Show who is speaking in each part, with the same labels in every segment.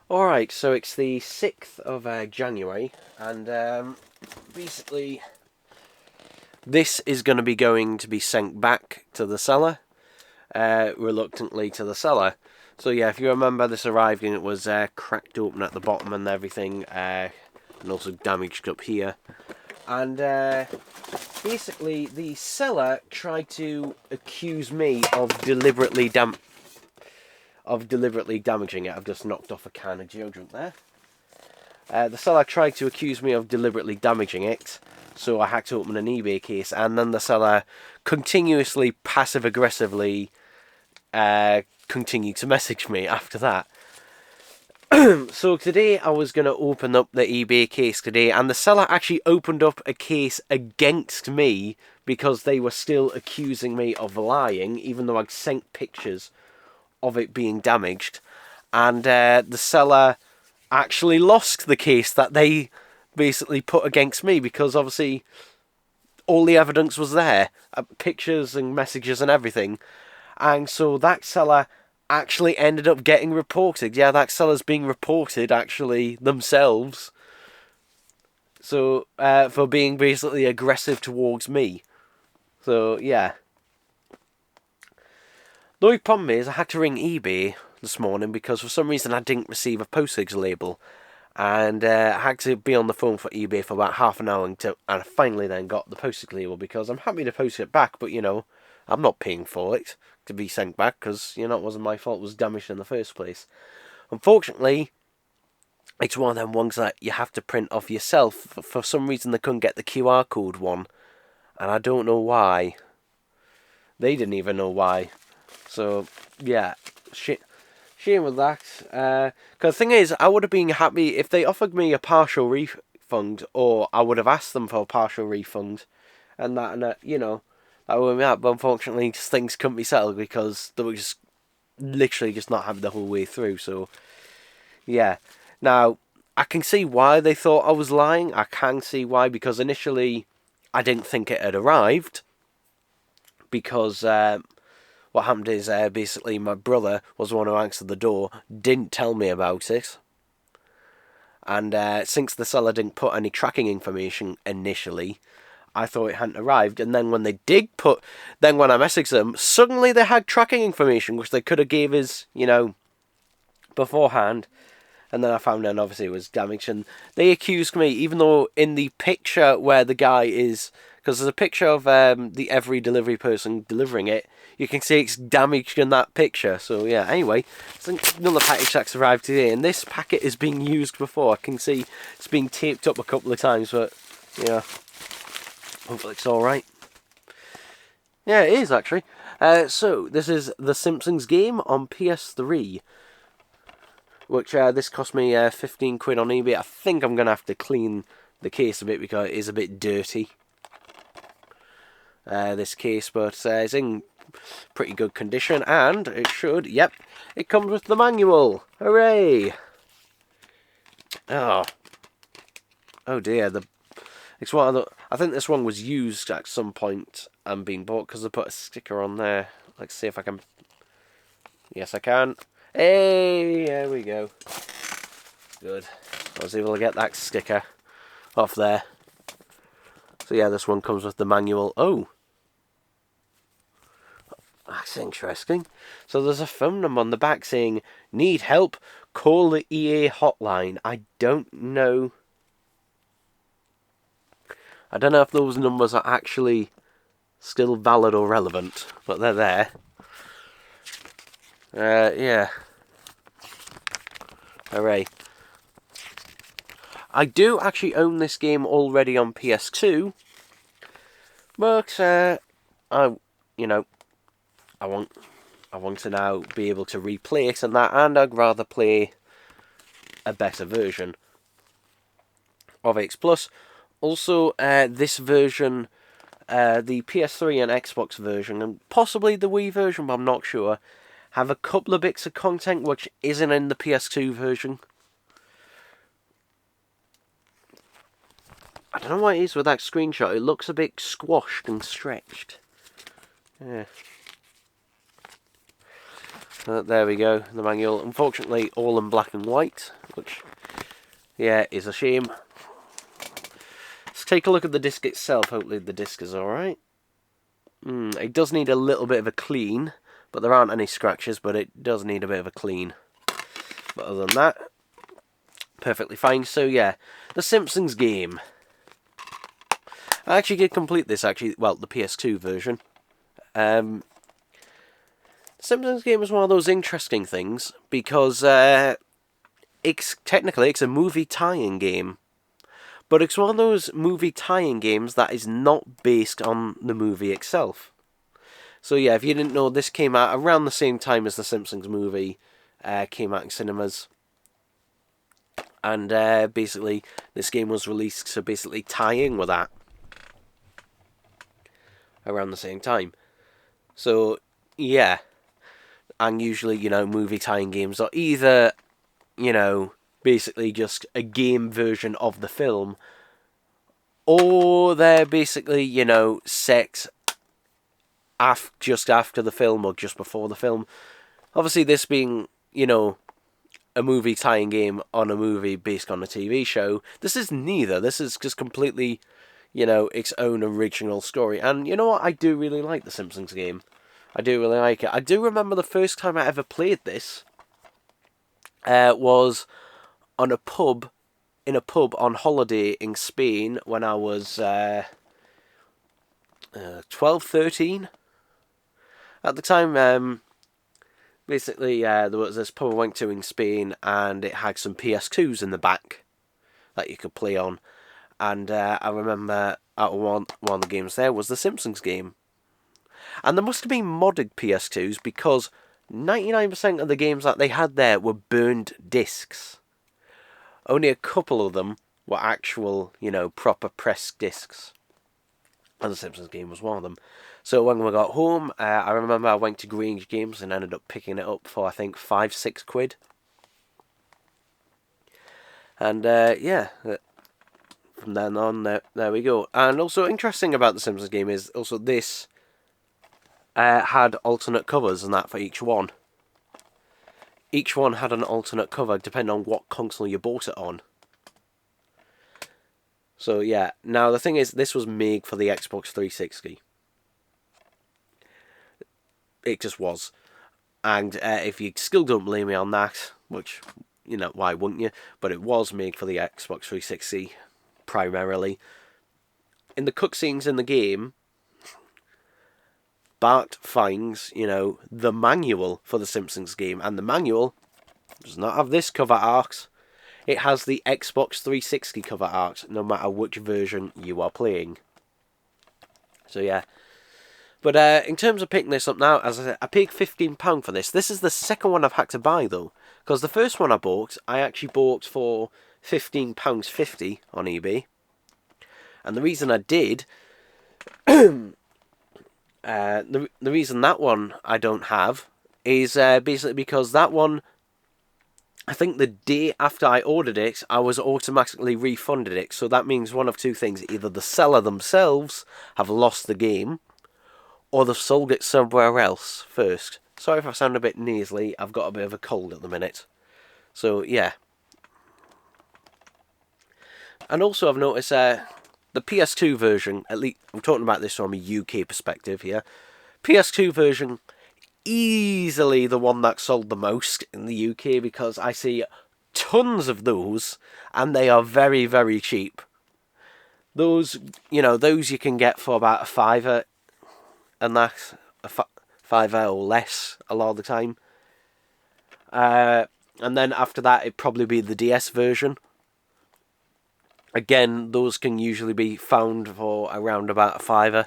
Speaker 1: Alright, so it's the 6th of January, and basically this is going to be sent back to the seller, reluctantly to the seller. So yeah, if you remember, this arrived and it was cracked open at the bottom and everything, and also damaged up here. And basically the seller tried to accuse me of deliberately damaging it. I've just knocked off a can of deodorant there. The seller tried to accuse me of deliberately damaging it, so I had to open an eBay case, and then the seller continuously, passive-aggressively continued to message me after that. So today I was going to open up the eBay case today, and the seller actually opened up a case against me because they were still accusing me of lying, even though I'd sent pictures of it being damaged. And the seller actually lost the case that they basically put against me, because obviously all the evidence was there, pictures and messages and everything. And so that seller actually ended up getting reported. Yeah, that seller's being reported actually themselves. So for being basically aggressive towards me. So yeah. The only problem is I had to ring eBay this morning because for some reason I didn't receive a postage label. And I had to be on the phone for eBay for about half an hour and I finally then got the postage label, because I'm happy to post it back, but you know, I'm not paying for it to be sent back because, you know, it wasn't my fault, it was damaged in the first place. Unfortunately, it's one of them ones that you have to print off yourself. For some reason they couldn't get the QR code one, and I don't know why. They didn't even know why. So, yeah, shame with that. Because the thing is, I would have been happy if they offered me a partial refund, or I would have asked them for a partial refund, and you know, that would be that. But unfortunately, just things couldn't be settled because they were just literally just not happy the whole way through. So, yeah. Now, I can see why they thought I was lying. I can see why, because initially I didn't think it had arrived, because what happened is basically my brother was the one who answered the door, didn't tell me about it. And since the seller didn't put any tracking information initially, I thought it hadn't arrived. And then when they did then when I messaged them, suddenly they had tracking information, which they could have gave us, you know, beforehand. And then I found out obviously it was damaged, and they accused me, even though in the picture where the guy is, because there's a picture of the every delivery person delivering it, you can see it's damaged in that picture. So yeah, anyway, so another package that's arrived today, and this packet is being used before. I can see it's been taped up a couple of times, but yeah, hopefully it's alright. Yeah, it is actually. So this is the Simpsons game on PS3. Which this cost me 15 quid on eBay. I think I'm going to have to clean the case a bit because it is a bit dirty. This case, but it's in pretty good condition, and it should, yep, it comes with the manual. Hooray! Oh dear, it's one of the, I think this one was used at some point and being bought, because they put a sticker on there. Let's see if I can, yes I can. Hey, there we go. Good. I was able to get that sticker off there. So yeah, this one comes with the manual. Oh, that's interesting. So there's a phone number on the back saying, need help, call the EA hotline. I don't know if those numbers are actually still valid or relevant, but they're there. Yeah. Hooray. I do actually own this game already on PS2, but I want to now be able to replay it and I'd rather play a better version of it. Plus, also this version, the PS3 and Xbox version, and possibly the Wii version, but I'm not sure, have a couple of bits of content which isn't in the PS2 version. I don't know what it is with that screenshot. It looks a bit squashed and stretched. Yeah. There we go, the manual. Unfortunately, all in black and white, which, yeah, is a shame. Let's take a look at the disc itself. Hopefully the disc is alright. It does need a little bit of a clean, but there aren't any scratches, but it does need a bit of a clean. But other than that, perfectly fine. So yeah, the Simpsons game. I actually did complete this, well, the PS2 version. The Simpsons game is one of those interesting things, because technically it's a movie tie-in game. But it's one of those movie tie-in games that is not based on the movie itself. So yeah, if you didn't know, this came out around the same time as the Simpsons movie came out in cinemas. And basically, this game was released to basically tie in with that. Around the same time. So, yeah. And usually, movie tie-in games are either, basically just a game version of the film, or they're basically, set just after the film or just before the film. Obviously, this being, a movie tie-in game on a movie based on a TV show, this is neither. This is just completely, its own original story. And you know what? I do really like the Simpsons game. I do really like it. I do remember the first time I ever played this was in a pub on holiday in Spain when I was 12, 13. At the time, basically, there was this pub I went to in Spain, and it had some PS2s in the back that you could play on. And I remember one of the games there was the Simpsons game. And there must have been modded PS2s, because 99% of the games that they had there were burned discs. Only a couple of them were actual, proper press discs. And the Simpsons game was one of them. So when we got home, I remember I went to Grange Games and ended up picking it up for, I think, 5-6 quid. And, yeah, from then on, there we go. And also, interesting about the Simpsons game is also this had alternate covers and that for each one. Each one had an alternate cover depending on what console you bought it on. So yeah, now the thing is, this was made for the Xbox 360. It just was. And if you still don't blame me on that, which, why wouldn't you? But it was made for the Xbox 360, primarily. In the cutscenes in the game, Bart finds, the manual for the Simpsons game. And the manual does not have this cover art. It has the Xbox 360 cover art, no matter which version you are playing. So yeah. But in terms of picking this up now, as I said, I paid £15 for this. This is the second one I've had to buy, though. Because the first one I actually bought for £15.50 on eBay. And the reason I did... the reason that one I don't have is basically because that one, I think the day after I ordered it, I was automatically refunded it. So that means one of two things. Either the seller themselves have lost the game, or they've sold it somewhere else first. Sorry if I sound a bit nasally. I've got a bit of a cold at the minute. So, yeah. And also I've noticed the PS2 version, at least I'm talking about this from a UK perspective here. PS2 version, easily the one that sold the most in the UK, because I see tons of those, and they are very, very cheap. Those, those you can get for about a £5, and that's a £5 or less a lot of the time. And then after that, it'd probably be the DS version. Again, those can usually be found for around about a £5.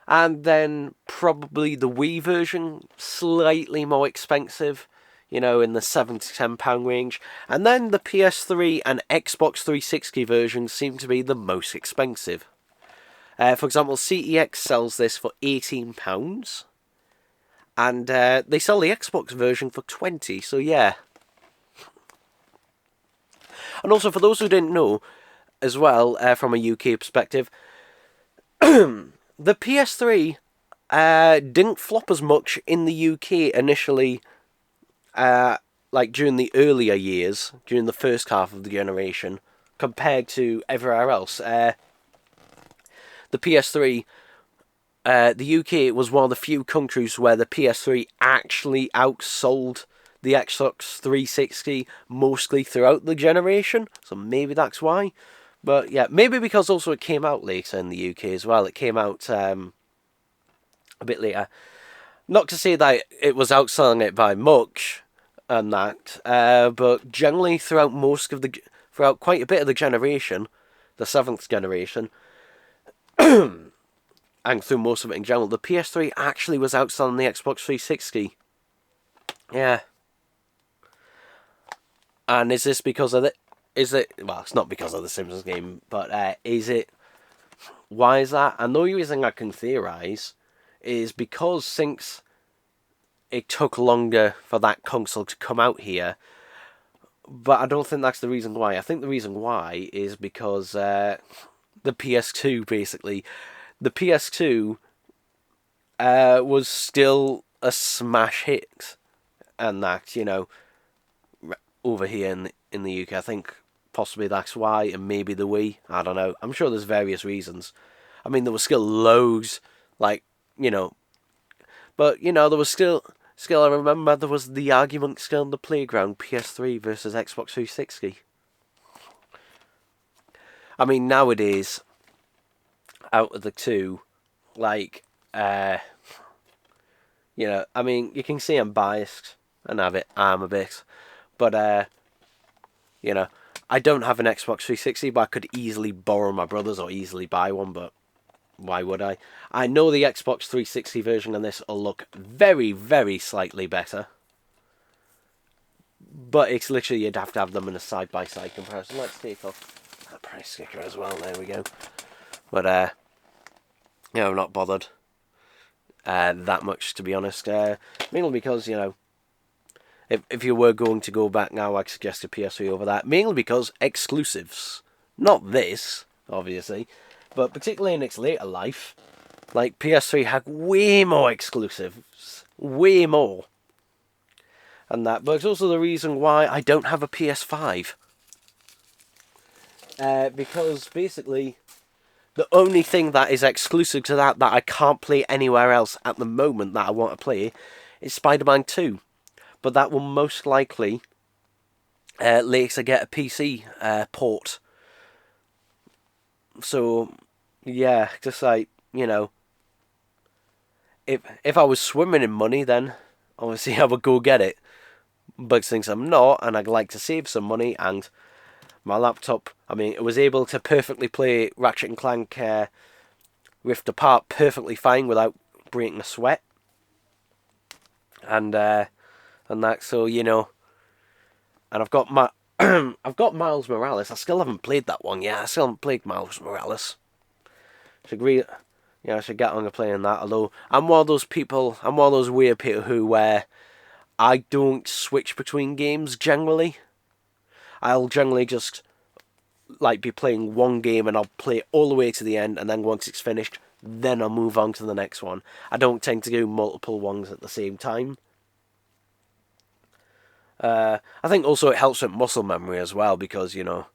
Speaker 1: And then probably the Wii version, slightly more expensive, in the £7 to £10 range. And then the PS3 and Xbox 360 versions seem to be the most expensive. For example, CEX sells this for £18. And they sell the Xbox version for £20, so yeah. And also, for those who didn't know, as well, from a UK perspective, the PS3 Didn't flop as much in the UK initially, like during the earlier years, during the first half of the generation, compared to everywhere else. The PS3, the UK was one of the few countries where the PS3 actually outsold the Xbox 360 mostly throughout the generation, so maybe that's why. But yeah, maybe because also it came out later in the UK as well. It came out a bit later. Not to say that it was outselling it by much, and that, but generally throughout quite a bit of the generation, the 7th generation, and through most of it in general, the PS3 actually was outselling the Xbox 360. Yeah. And is this because of it? Is it? Well, it's not because of the Simpsons game, but is it? Why is that? And the only reason I can theorize is because since it took longer for that console to come out here, but I don't think that's the reason why. I think the reason why is because the PS2, basically, the PS2 was still a smash hit, and that, you know, over here in the UK, I think possibly that's why, and maybe the Wii. I don't know. I'm sure there's various reasons. I mean, there was still loads, like, you know, but you know, there was still. I remember there was the argument still in the playground, PS3 versus Xbox 360. I mean, nowadays, out of the two, like, you know, I mean, you can see I'm biased, and I'm a bit, but, you know, I don't have an Xbox 360, but I could easily borrow my brother's or easily buy one, but why would I? I know the Xbox 360 version of this will look very, very slightly better. But it's literally, you'd have to have them in a side-by-side comparison. Let's take off that price sticker as well. There we go. But, you know, I'm not bothered that much, to be honest. Mainly because, you know, if you were going to go back now, I'd suggest a PS3 over that. Mainly because exclusives. Not this, obviously. But particularly in its later life, like, PS3 had way more exclusives. Way more. And that, but it's also the reason why I don't have a PS5. Because basically, the only thing that is exclusive to that I can't play anywhere else at the moment that I want to play is Spider-Man 2. But that will most likely later get a PC port. So, yeah, just like, you know, if I was swimming in money, then obviously I would go get it. But since I'm not, and I'd like to save some money, and my laptop, I mean, it was able to perfectly play Ratchet and Clank Rift Apart perfectly fine without breaking a sweat. And that, so, you know, and I've got my, I've got Miles Morales. I still haven't played that one yet. I still haven't played Miles Morales. I should get on to playing that. Although I'm one of those people, I'm one of those weird people who I don't switch between games generally. I'll generally just like be playing one game and I'll play it all the way to the end, and then once it's finished, then I'll move on to the next one. I don't tend to do multiple ones at the same time. I think also it helps with muscle memory as well, because, you know,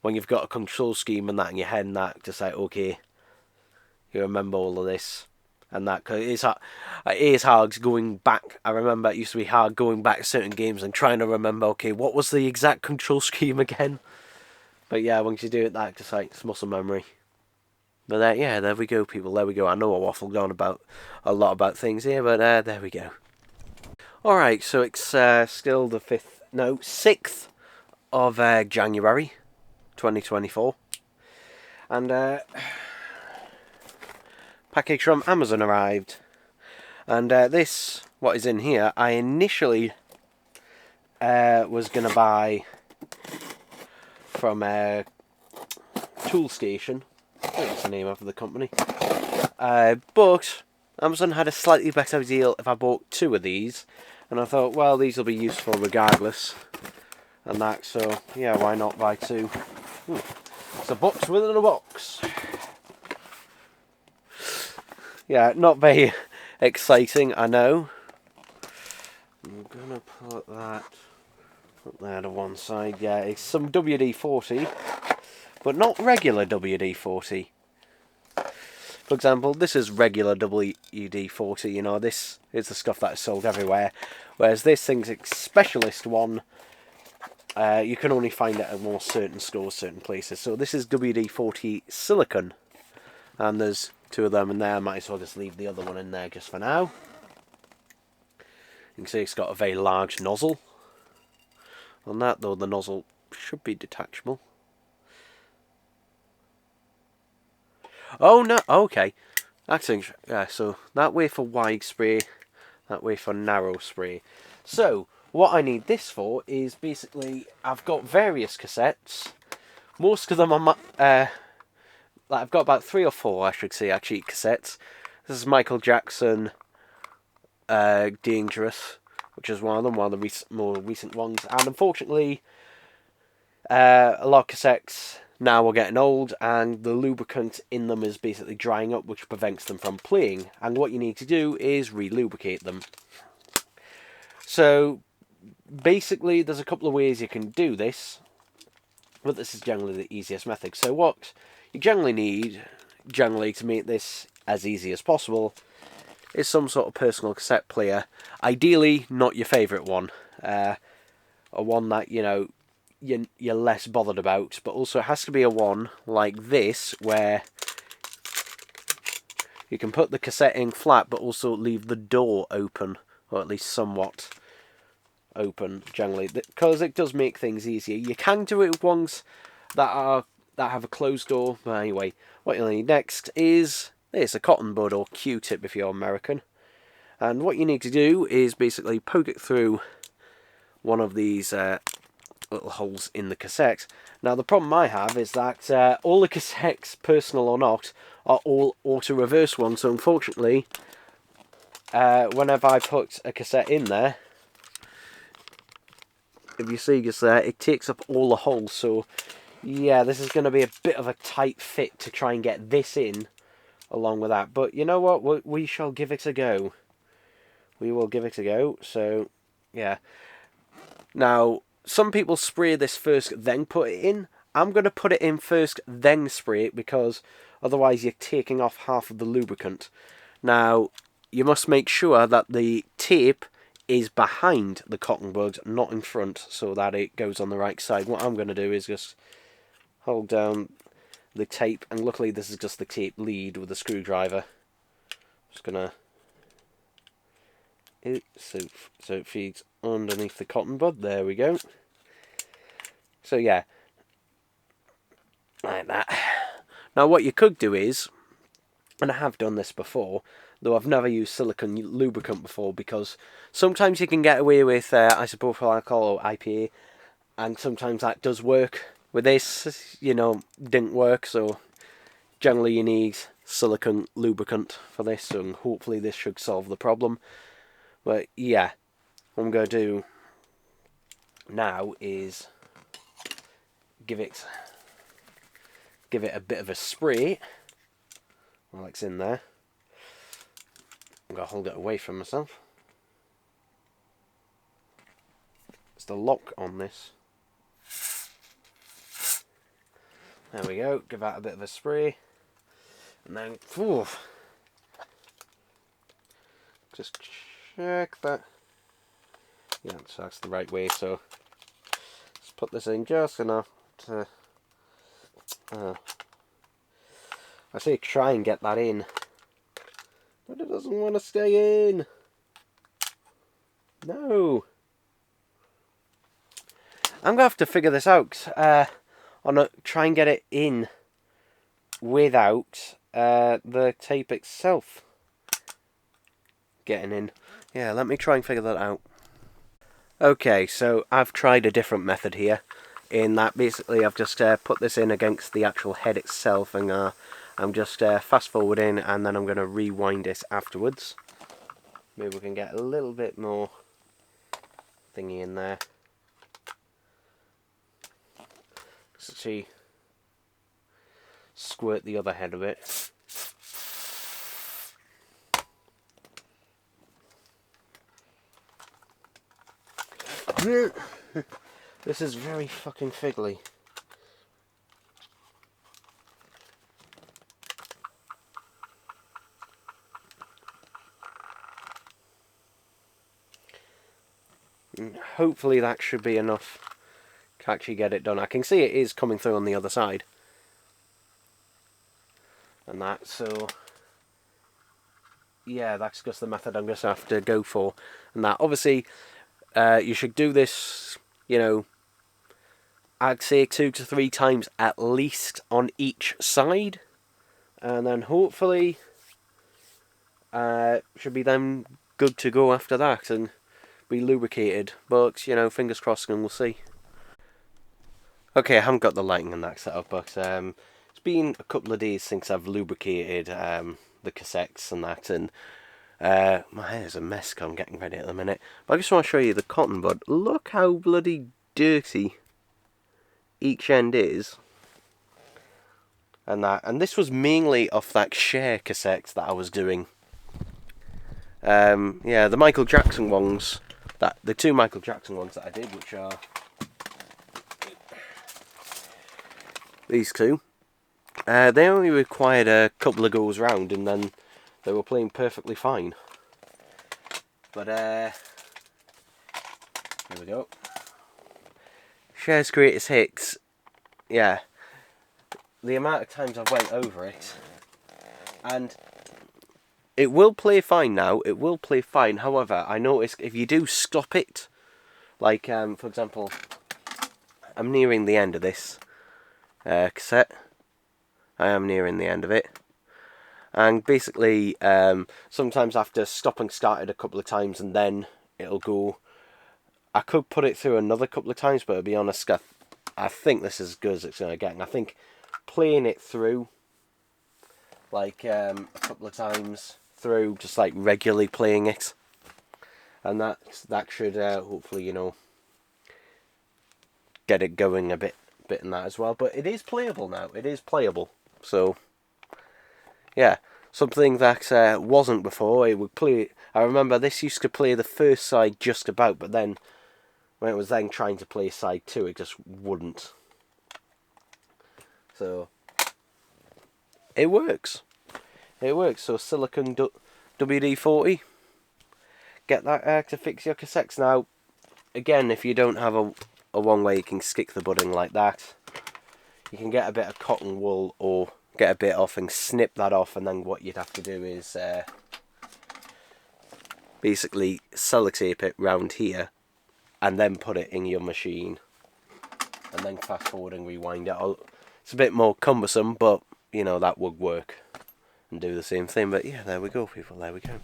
Speaker 1: when you've got a control scheme and that in your head and that, just like, okay, you remember all of this and that, cause it is hard going back. I remember it used to be hard going back to certain games and trying to remember, okay, what was the exact control scheme again? But yeah, once you do it, that just like, it's muscle memory. But yeah, there we go, people. There we go. I know I waffled on about a lot about things here, but there we go. Alright, so it's still the 6th of January 2024. And package from Amazon arrived. And this, what is in here, I initially was going to buy from Tool Station. That's the name of the company. But Amazon had a slightly better deal if I bought 2 of these. And I thought, well, these will be useful regardless. And that, so, yeah, why not buy 2? It's a box within a box. Yeah, not very Exciting, I know. I'm gonna put that up there to one side. Yeah, it's some WD-40, but not regular WD-40. For example, this is regular WD-40, you know, this is the stuff that is sold everywhere. Whereas this thing's a specialist one, you can only find it at more certain stores, certain places. So this is WD-40 silicone, and there's 2 of them in there. I might as well just leave the other one in there just for now. You can see it's got a very large nozzle. On that though, the nozzle should be detachable. Oh no, okay. That's interesting. Yeah, so that way for wide spray, that way for narrow spray. So, what I need this for is basically, I've got various cassettes. Most of them are, I've got about 3 or 4, I should say, actually, cassettes. This is Michael Jackson, Dangerous, which is one of them, one of the more recent ones. And unfortunately, a lot of cassettes now are getting old, and the lubricant in them is basically drying up, which prevents them from playing. And what you need to do is re-lubricate them. So, basically, there's a couple of ways you can do this, but this is generally the easiest method. So what you generally need, to make this as easy as possible, is some sort of personal cassette player. Ideally, not your favourite one. A one that, you know, you're less bothered about, but also it has to be a one like this, where you can put the cassette in flat, but also leave the door open, or at least somewhat open, generally, because it does make things easier. You can do it with ones that have a closed door, but anyway, what you'll need next is this, a cotton bud or Q-tip if you're American. And what you need to do is basically poke it through one of these little holes in the cassette. Now the problem I have is that all the cassettes, personal or not, are all auto-reverse ones, so unfortunately, whenever I put a cassette in there, if you see just there, it takes up all the holes. So yeah, this is going to be a bit of a tight fit to try and get this in along with that, but you know what, we shall give it a go. We will give it a go. So yeah, now some people spray this first then put it in. I'm going to put it in first then spray it, because otherwise you're taking off half of the lubricant. Now you must make sure that the tape is behind the cotton bud, not in front, so that it goes on the right side. What I'm going to do is just hold down the tape, and luckily this is just the tape lead with a screwdriver. Just gonna, so it feeds underneath the cotton bud. There we go. So yeah, like that. Now what you could do is, and I have done this before, though I've never used silicone lubricant before, because sometimes you can get away with isopropyl alcohol or IPA, and sometimes that does work. With this, you know, didn't work, so generally you need silicone lubricant for this, and hopefully this should solve the problem. But yeah, what I'm going to do now is give it a bit of a spray while it's in there. I'm going to hold it away from myself. It's the lock on this. There we go, give that a bit of a spray. And then, just check that. Yeah, so that's the right way. So, let's put this in just enough to... I say try and get that in, but it doesn't want to stay in. No. I'm going to have to figure this out. Try and get it in without the tape itself getting in. Yeah, let me try and figure that out. Okay, so I've tried a different method here, in that basically I've just put this in against the actual head itself, and I'm just fast forwarding, and then I'm going to rewind it afterwards. Maybe we can get a little bit more thingy in there. See, squirt the other head of it. This is very fucking fiddly. Hopefully that should be enough to actually get it done. I can see it is coming through on the other side. And that, so... yeah, that's just the method I'm going to have to go for. And that, obviously, you should do this, you know, I'd say 2 to 3 times at least on each side. And then hopefully, should be then good to go after that and be lubricated. But, you know, fingers crossed and we'll see. Okay, I haven't got the lighting and that set up, but it's been a couple of days since I've lubricated the cassettes and that, and my hair's a mess 'cause I'm getting ready at the minute. But I just want to show you the cotton bud. Look how bloody dirty each end is. And that, and this was mainly off that share cassettes that I was doing. Yeah, the Michael Jackson ones, the 2 Michael Jackson ones that I did, which are these 2. They only required a couple of goes round and then they were playing perfectly fine. But here we go. Share's greatest hits. Yeah. The amount of times I've went over it, and it will play fine now. It will play fine. However, I noticed if you do stop it, like for example, I'm nearing the end of this cassette. I am nearing the end of it, and basically sometimes I have to stop and start it a couple of times, and then it'll go. I could put it through another couple of times, but to be honest, I think this is as good as it's going to get. And I think playing it through, like a couple of times through, just like regularly playing it, and that should hopefully, you know, get it going a bit in that as well. But it is playable now. It is playable. So yeah, something that wasn't before. It would play. I remember this used to play the first side just about, but then when it was then trying to play side 2, it just wouldn't. So it works. It works. So silicone WD-40. Get that to fix your cassettes. Now, again, if you don't have a one way you can stick the budding like that, you can get a bit of cotton wool or get a bit off and snip that off, and then what you'd have to do is basically sellotape it round here and then put it in your machine and then fast forward and rewind it. It's a bit more cumbersome, but you know, that would work and do the same thing. But yeah, there we go, people, there we go.